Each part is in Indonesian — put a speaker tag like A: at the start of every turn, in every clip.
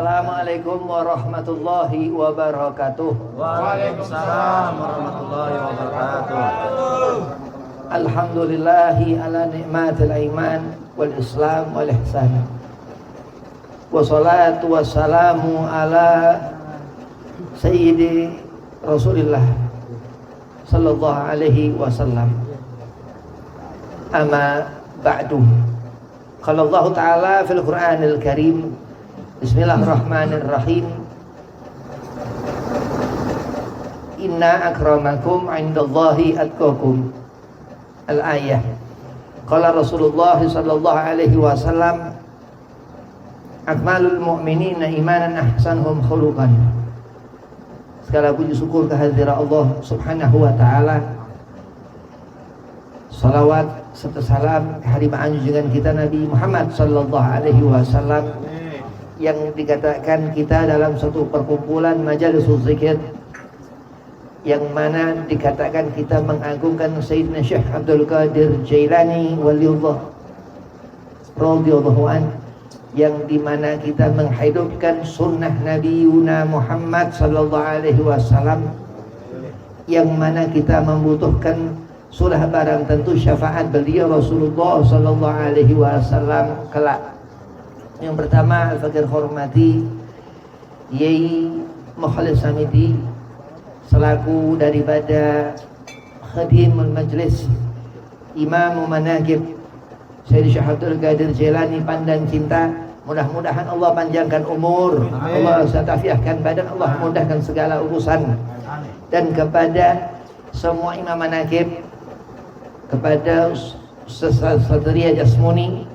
A: Assalamualaikum warahmatullahi wabarakatuh.
B: Waalaikumsalam warahmatullahi wabarakatuh.
A: Alhamdulillahi ala ni'matil iman wal islam wal ihsan. Wassalatu wassalamu ala sayyidi Rasulillah sallallahu alaihi wasallam. Amma ba'du. Qala Allah Ta'ala fil Qur'anil Karim. Bismillahirrahmanirrahim. Inna akramakum 'indallahi atqakum. Al-ayah. Qala Rasulullah sallallahu alaihi wasallam, akmalul mu'minina imanan ahsanuhum khuluqan. Segala puji syukur kehadirat Allah Subhanahu wa taala. Salawat serta salam kehadiran junjungan kita Nabi Muhammad sallallahu alaihi wasallam yang dikatakan kita dalam satu perkumpulan majalisul zikir yang mana dikatakan kita mengagungkan Sayyidina Syekh Abdul Qadir Jailani waliullah radhiyallahu an, yang dimana kita menghidupkan sunnah Nabi Muhammad sallallahu alaihi wasallam, yang mana kita membutuhkan sudah barang tentu syafaat beliau Rasulullah sallallahu alaihi wasallam kelak. Yang pertama, al-fakir hormati Yai Mukhalis Hamidi selaku daripada khadimul majlis, imam manaqib Sayyid Syekh Abdul Qadir Jailani pandang cinta. Mudah-mudahan Allah panjangkan umur, Allah satafiahkan badan, Allah mudahkan segala urusan. Dan kepada semua imam manaqib, kepada Satria Jasmuni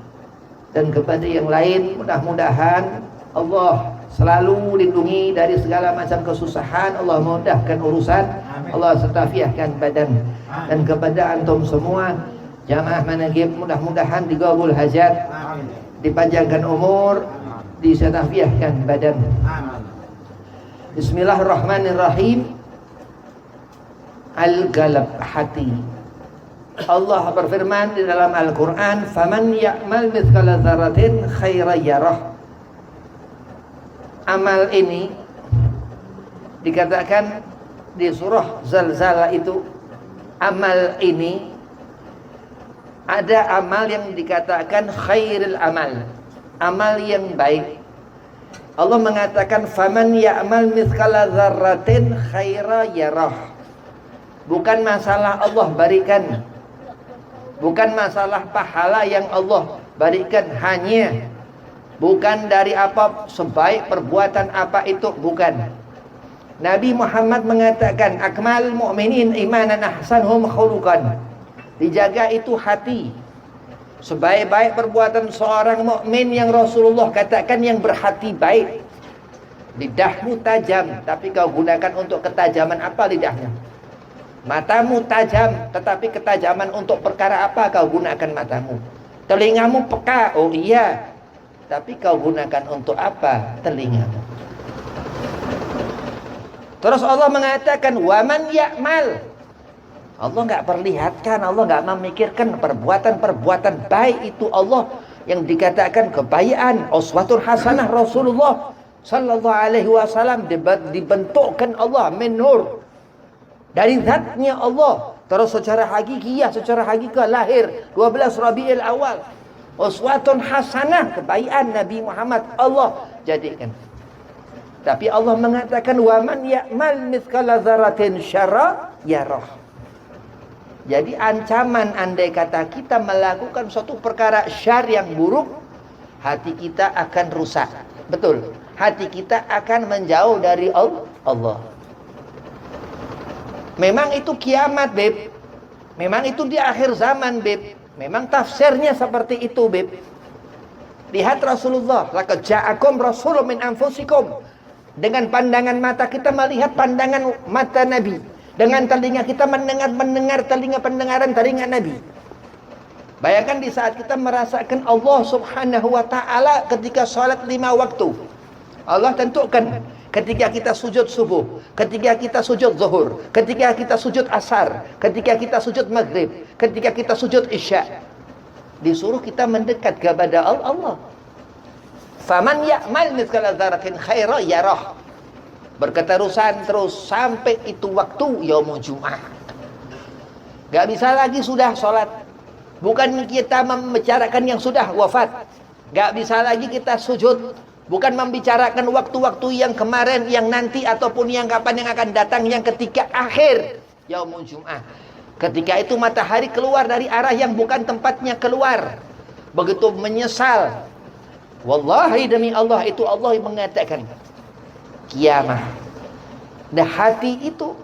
A: dan kepada yang lain, mudah-mudahan Allah selalu lindungi dari segala macam kesusahan, Allah mudahkan urusan, Allah satafiahkan badan. Dan kepada antum semua jamaah manaqib, mudah-mudahan digabul hajat, dipanjangkan umur, disatafiahkan badan. Bismillahirrahmanirrahim. Al-galab, hati. Allah berfirman di dalam Al-Quran, faman ya'mal mithqala dzarratin khairan yarah. Amal ini dikatakan di surah Zalzalah itu, amal ini ada amal yang dikatakan khairul amal, amal yang baik. Allah mengatakan faman ya'mal mithqala dzarratin khairan yarah. Bukan masalah Allah berikan, bukan masalah pahala yang Allah berikan, hanya bukan dari apa sebaik perbuatan apa itu, bukan. Nabi Muhammad mengatakan akmal mu'minin imanan ahsanuhum khuluqan. Dijaga itu hati. Sebaik-baik perbuatan seorang mukmin yang Rasulullah katakan yang berhati baik. Lidahmu tajam, tapi kau gunakan untuk ketajaman apa lidahnya? Matamu tajam, tetapi ketajaman untuk perkara apa kau gunakan matamu? Telingamu peka, oh iya, tapi kau gunakan untuk apa telingamu? Terus Allah mengatakan waman ya'mal. Allah enggak perlihatkan, Allah enggak memikirkan perbuatan-perbuatan baik itu Allah yang dikatakan kebaikan, uswatun hasanah Rasulullah sallallahu alaihi wasallam dibentukkan Allah min nur, dari zatnya Allah. Terus secara hakikiyah, secara hakikah lahir 12 Rabiul Awal. Uswatun hasanah, kebaikan Nabi Muhammad Allah jadikan. Tapi Allah mengatakan waman ya'mal mithqala dzarratin syarra yarah. Jadi ancaman andai kata kita melakukan suatu perkara syar yang buruk, hati kita akan rusak. Betul. Hati kita akan menjauh dari Allah. Memang itu kiamat, Beb. Memang itu di akhir zaman, Beb. Memang tafsirnya seperti itu, Beb. Lihat Rasulullah, laqad ja'akum rasulun min anfusikum. Dengan pandangan mata kita melihat pandangan mata Nabi. Dengan telinga kita mendengar telinga pendengaran telinga Nabi. Bayangkan di saat kita merasakan Allah Subhanahu wa taala ketika salat 5 waktu. Allah tentukan ketika kita sujud subuh, ketika kita sujud zuhur, ketika kita sujud asar, ketika kita sujud maghrib, ketika kita sujud isya. Disuruh kita mendekat kepada Allah. Faman ya'mal mithqala dzarratin khairan yarah. Berketerusan terus sampai itu waktu yaumul Jum'ah. Gak bisa lagi sudah sholat. Bukan kita membicarakan yang sudah wafat. Gak bisa lagi kita sujud. Bukan membicarakan waktu-waktu yang kemarin, yang nanti, ataupun yang kapan yang akan datang, yang ketika akhir yaumul Jum'ah. Ketika itu matahari keluar dari arah yang bukan tempatnya keluar. Begitu menyesal. Wallahi demi Allah, itu Allah yang mengatakan kiamah. Nah hati itu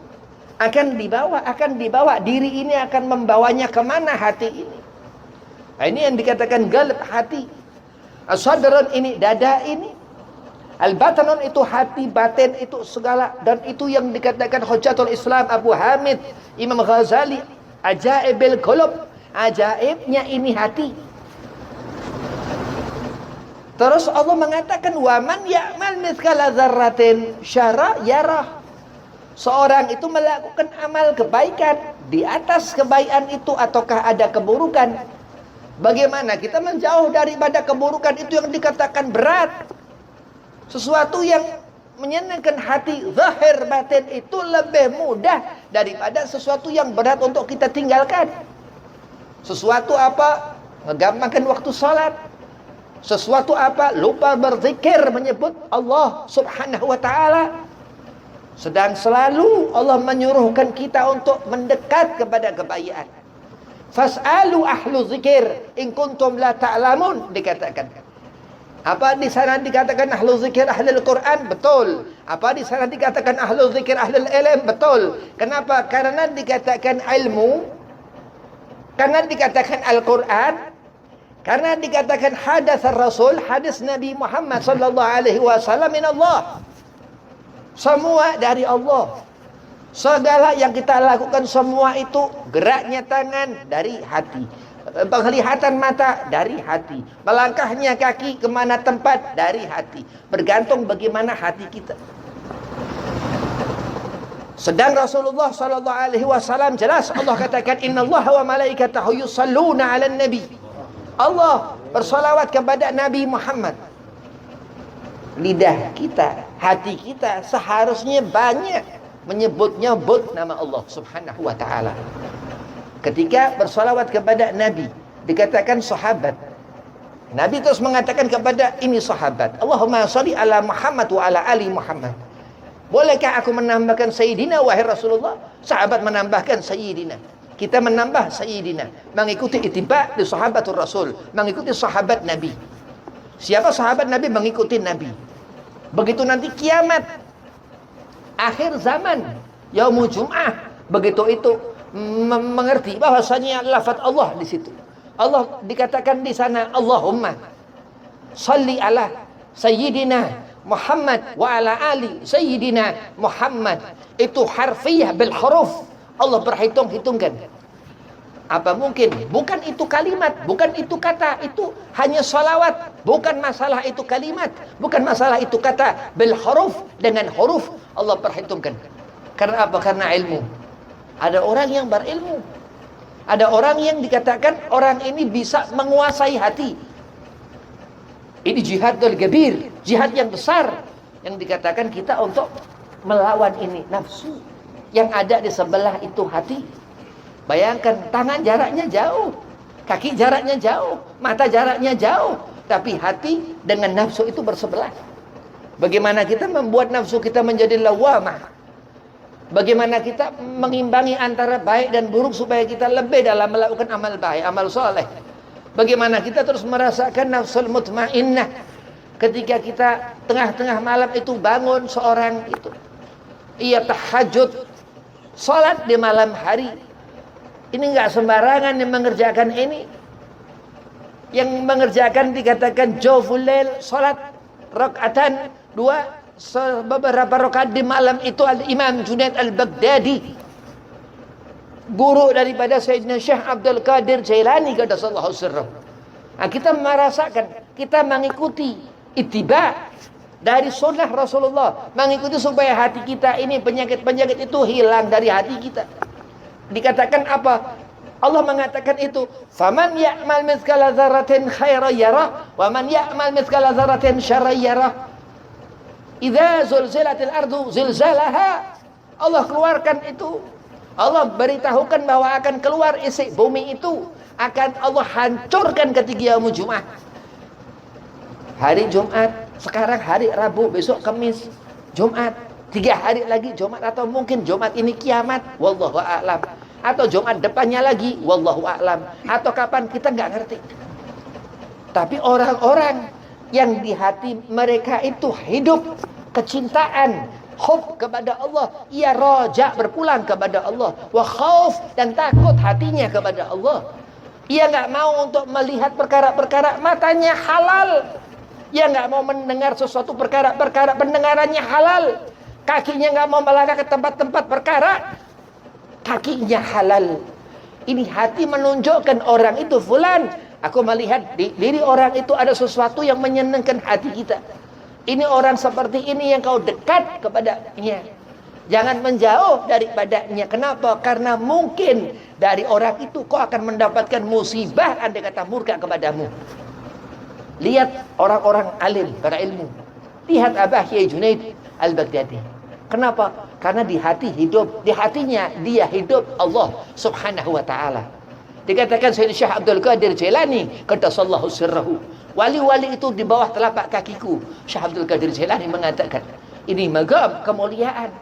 A: akan dibawa. Diri ini akan membawanya kemana hati ini. Nah, ini yang dikatakan galib hati. As-sadrun ini dada ini. Al-batanun itu hati, batin itu segala. Dan itu yang dikatakan Hujjatul Islam Abu Hamid Imam Ghazali, ajaibil qulub, ajaibnya ini hati. Terus Allah mengatakan waman ya'mal mithqala dzarratin syarra yarah. Seorang itu melakukan amal kebaikan, di atas kebaikan itu ataukah ada keburukan? Bagaimana kita menjauh daripada keburukan itu yang dikatakan berat? Sesuatu yang menyenangkan hati, zahir batin itu lebih mudah daripada sesuatu yang berat untuk kita tinggalkan. Sesuatu apa? Ngegampangkan waktu salat. Sesuatu apa? Lupa berzikir menyebut Allah Subhanahu wa ta'ala. Sedang selalu Allah menyuruhkan kita untuk mendekat kepada kebaikan. Fas'alu ahlu zikir in kuntum la ta'lamun, dikatakan. Apa di sana dikatakan ahlu zikir ahlul Quran? Betul. Apa di sana dikatakan ahlu zikir ahlul ilm? Betul. Kenapa? Karena dikatakan ilmu, karena dikatakan Al-Quran, karena dikatakan hadis Rasul, hadis Nabi Muhammad sallallahu alaihi wasallam min Allah. Semua dari Allah. Segala yang kita lakukan semua itu geraknya tangan dari hati, penglihatan mata dari hati, melangkahnya kaki kemana tempat dari hati. Bergantung bagaimana hati kita. Sedang Rasulullah sallallahu alaihi wasallam jelas Allah katakan innallaha wa malaikatahu yusalluna 'alan nabi. Allah bersalawat kepada Nabi Muhammad. Lidah kita, hati kita seharusnya banyak menyebut-nyebut nama Allah Subhanahu wa ta'ala. Ketika bersalawat kepada Nabi, dikatakan sahabat. Nabi terus mengatakan kepada ini sahabat, Allahumma sholli ala Muhammad wa ala ali Muhammad. Bolehkah aku menambahkan Sayyidina wahai Rasulullah? Sahabat menambahkan Sayyidina. Kita menambah Sayyidina, mengikuti ittiba di sahabatul Rasul, mengikuti sahabat Nabi. Siapa sahabat Nabi mengikuti Nabi. Begitu nanti kiamat, akhir zaman, yaumul Jum'ah, begitu itu mengerti bahwasanya lafaz Allah di situ. Allah dikatakan di sana Allahumma shalli ala Sayyidina Muhammad wa ala ali Sayyidina Muhammad. Itu harfiyah bil huruf. Allah berhitung-hitungkan. Apa mungkin? Bukan itu kalimat, bukan itu kata, itu hanya salawat. Bukan masalah itu kalimat, bukan masalah itu kata. Bil huruf, dengan huruf Allah perhitungkan. Karena apa? Karena ilmu. Ada orang yang berilmu. Ada orang yang dikatakan orang ini bisa menguasai hati. Ini jihadul kabir, jihad yang besar yang dikatakan kita untuk melawan ini nafsu yang ada di sebelah itu hati. Bayangkan, tangan jaraknya jauh, kaki jaraknya jauh, mata jaraknya jauh, tapi hati dengan nafsu itu bersebelah. Bagaimana kita membuat nafsu kita menjadi lawamah? Bagaimana kita mengimbangi antara baik dan buruk supaya kita lebih dalam melakukan amal baik, amal soleh? Bagaimana kita terus merasakan nafsul mutmainnah ketika kita tengah-tengah malam itu bangun seorang itu, ia tahajud, salat di malam hari. Ini enggak sembarangan yang mengerjakan ini. Yang mengerjakan dikatakan jawful lail, salat rakaatan dua, beberapa rakaat di malam itu Al-Imam Junaid Al-Baghdadi, guru daripada Sayyidina Syekh Abdul Qadir Jailani qaddasallahu sirrah. Nah, kita merasakan, kita mengikuti ittiba dari sunnah Rasulullah, mengikuti supaya hati kita ini, penyakit-penyakit itu hilang dari hati kita. Dikatakan apa? Allah mengatakan itu, faman ya'mal mithqala dzarratin khairan yarah Wa man ya'mal mithqala dzarratin syarran yarah. Idza zulzilatil ardu zilzalaha. Allah keluarkan itu. Allah beritahukan bahwa akan keluar isi bumi itu. Akan Allah hancurkan ketika yaumul Jumat. Hari Jumat, sekarang hari Rabu, besok Kamis, Jumat, 3 hari lagi Jumat, atau mungkin Jumat ini kiamat, wallahu a'lam. Atau Jumat depannya lagi, wallahu a'lam. Atau kapan, kita nggak ngerti. Tapi orang-orang yang di hati mereka itu hidup kecintaan, hub kepada Allah, ia roja berpulang kepada Allah, wa khauf dan takut hatinya kepada Allah. Ia nggak mau untuk melihat perkara-perkara, matanya halal. Ia nggak mau mendengar sesuatu perkara-perkara, pendengarannya halal. Kakinya nggak mau melangkah ke tempat-tempat perkara, kakinya halal. Ini hati menunjukkan orang itu fulan. Aku melihat di diri orang itu ada sesuatu yang menyenangkan hati kita. Ini orang seperti ini yang kau dekat kepadanya. Jangan menjauh daripadanya. Kenapa? Karena mungkin dari orang itu kau akan mendapatkan musibah, andai kata murka kepadamu. Lihat orang-orang alim, para ilmu. Lihat Abah Kiai Junaid Al-Baghdadi. Kenapa? Karena di hati hidup, di hatinya dia hidup Allah Subhanahu wa taala. Dikatakan Sayyid Syekh Abdul Qadir Jailani, qaddasallahu sirrahu. Wali-wali itu di bawah telapak kakiku. Syekh Abdul Qadir Jailani mengatakan, ini magam kemuliaan.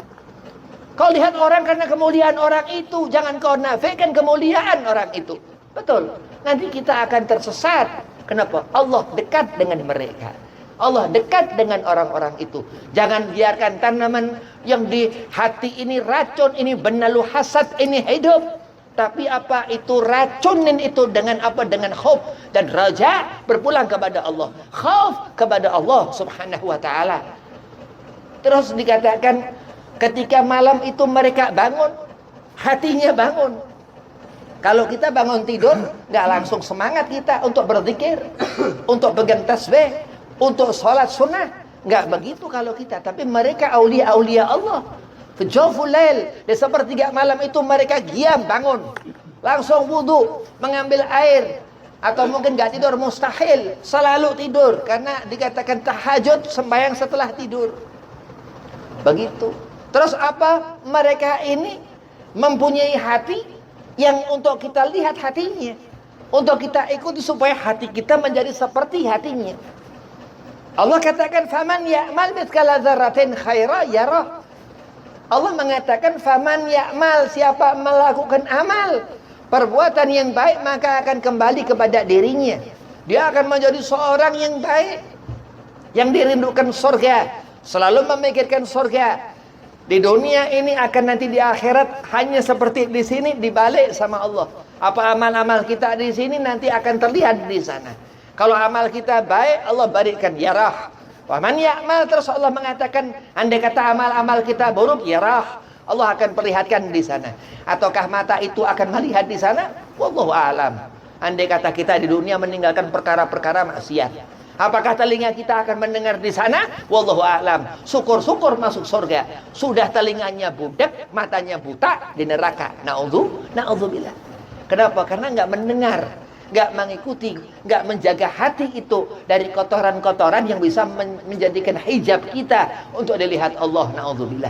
A: Kau lihat orang karena kemuliaan orang itu, jangan kau nafikan kemuliaan orang itu. Betul. Nanti kita akan tersesat. Kenapa? Allah dekat dengan mereka. Allah dekat dengan orang-orang itu. Jangan biarkan tanaman yang di hati ini racun, ini benalu hasad, ini hidup. Tapi apa itu racunin itu dengan apa? Dengan khauf dan raja berpulang kepada Allah. Khauf kepada Allah Subhanahu wa taala. Terus dikatakan ketika malam itu mereka bangun, hatinya bangun. Kalau kita bangun tidur, nggak langsung semangat kita untuk berzikir, untuk pegang tasbih, untuk sholat sunnah. Nggak begitu kalau kita. Tapi mereka aulia-aulia Allah. Fajaful lail, di sepertiga malam itu mereka giam bangun, langsung wudu, mengambil air, atau mungkin nggak tidur, mustahil, selalu tidur karena dikatakan tahajud sembahyang setelah tidur. Begitu. Terus apa? Mereka ini mempunyai hati yang untuk kita lihat hatinya, untuk kita ikuti supaya hati kita menjadi seperti hatinya. Allah katakan faman ya'mal mithqala dzarratin khaira yarah. Allah mengatakan faman ya'mal, siapa melakukan amal perbuatan yang baik maka akan kembali kepada dirinya. Dia akan menjadi seorang yang baik, yang dirindukan surga, selalu memikirkan surga. Di dunia ini akan nanti di akhirat hanya seperti di sini dibalik sama Allah. Apa amal-amal kita di sini nanti akan terlihat di sana. Kalau amal kita baik, Allah berikan yarah. Waman ya'mal, terus Allah mengatakan andai kata amal-amal kita buruk, yarah, Allah akan perlihatkan di sana. Ataukah mata itu akan melihat di sana? Wallahu a'lam. Andai kata kita di dunia meninggalkan perkara-perkara maksiat, apakah telinga kita akan mendengar di sana? Wallahu a'lam. Syukur-syukur masuk surga. Sudah telinganya budak, matanya buta di neraka. Na'udzubillah. Kenapa? Karena nggak mendengar, nggak mengikuti, nggak menjaga hati itu dari kotoran-kotoran yang bisa menjadikan hijab kita untuk dilihat Allah. Na'udzubillah.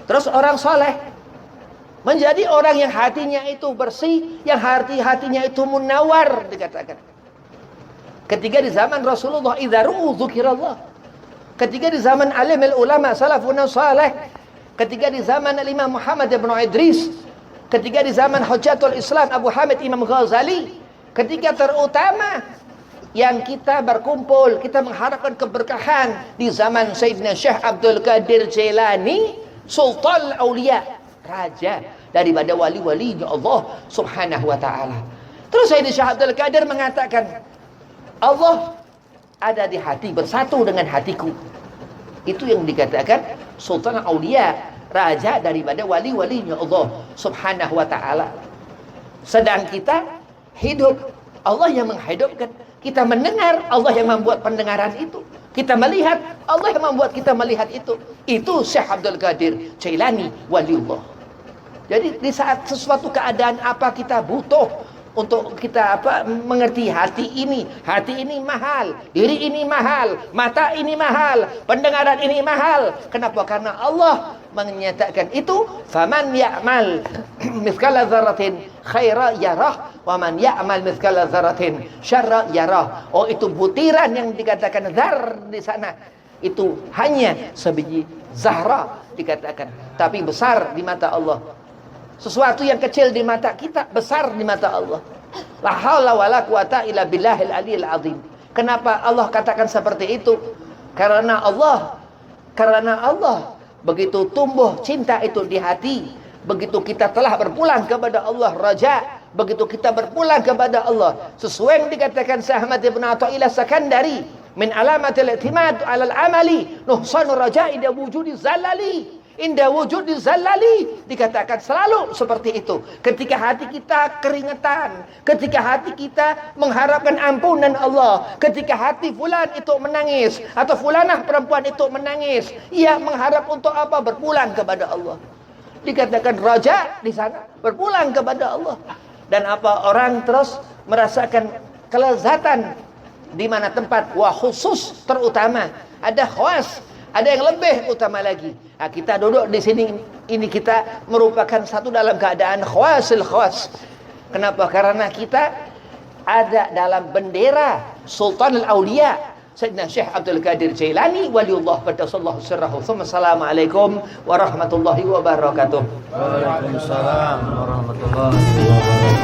A: Terus orang soleh menjadi orang yang hatinya itu bersih, yang hatinya itu munawar, dikatakan. Ketika di zaman Rasulullah, idza ru'u dzikirallah. Ketika di zaman alimul ulama salafun salih, ketika di zaman Imam Muhammad bin Idris, ketika di zaman Hujjatul Islam Abu Hamid Imam Ghazali, ketika terutama yang kita berkumpul, kita mengharapkan keberkahan di zaman Sayyidina Syekh Abdul Qadir Jailani, Sultan Aulia, raja daripada wali-walinya Allah Subhanahu wa taala. Terus Sayyidina Syekh Abdul Qadir mengatakan, Allah ada di hati, bersatu dengan hatiku. Itu yang dikatakan Sultan Aulia, raja daripada wali-walinya Allah Subhanahu wa taala. Sedang kita hidup, Allah yang menghidupkan. Kita mendengar, Allah yang membuat pendengaran itu. Kita melihat, Allah yang membuat kita melihat itu. Itu Syekh Abdul Qadir Jailani waliullah. Jadi di saat sesuatu keadaan apa kita butuh untuk kita mengerti hati ini mahal, diri ini mahal, mata ini mahal, pendengaran ini mahal. Kenapa? Karena Allah menyatakan itu, faman ya'mal mithqala dzarratin khaira yarah wa man ya'mal mithqala dzarratin syarra yarah. Oh, itu butiran yang dikatakan zar di sana itu hanya sebiji zahra dikatakan, tapi besar di mata Allah. Sesuatu yang kecil di mata kita besar di mata Allah. La haula wala quwata illa billahil aliyil azim. Kenapa Allah katakan seperti itu? Karena Allah begitu tumbuh cinta itu di hati, begitu kita telah berpulang kepada Allah, raja, begitu kita berpulang kepada Allah, sesuai yang dikatakan Syekh Ahmad Ibn Athaillah Sakandari, min alamatil i'timad 'alal amali nuhsanu raja'i inda wujudi zalali. Inda wujudi zalali, dikatakan selalu seperti itu. Ketika hati kita keringetan, ketika hati kita mengharapkan ampunan Allah, ketika hati fulan itu menangis atau fulanah perempuan itu menangis, ia mengharap untuk apa? Berpulang kepada Allah. Dikatakan raja di sana, berpulang kepada Allah. Dan apa? Orang terus merasakan kelezatan di mana tempat, wah khusus terutama, ada khawas, ada yang lebih utama lagi. Nah, kita duduk di sini, ini kita merupakan satu dalam keadaan khawasil khawas. Kenapa? Karena kita ada dalam bendera Sultan al-Auliya Sayyidina Syekh Abdul Qadir Jailani waliullah qaddasallahu sirrahu. Assalamualaikum warahmatullahi wabarakatuh.
B: Waalaikumsalam warahmatullahi wabarakatuh.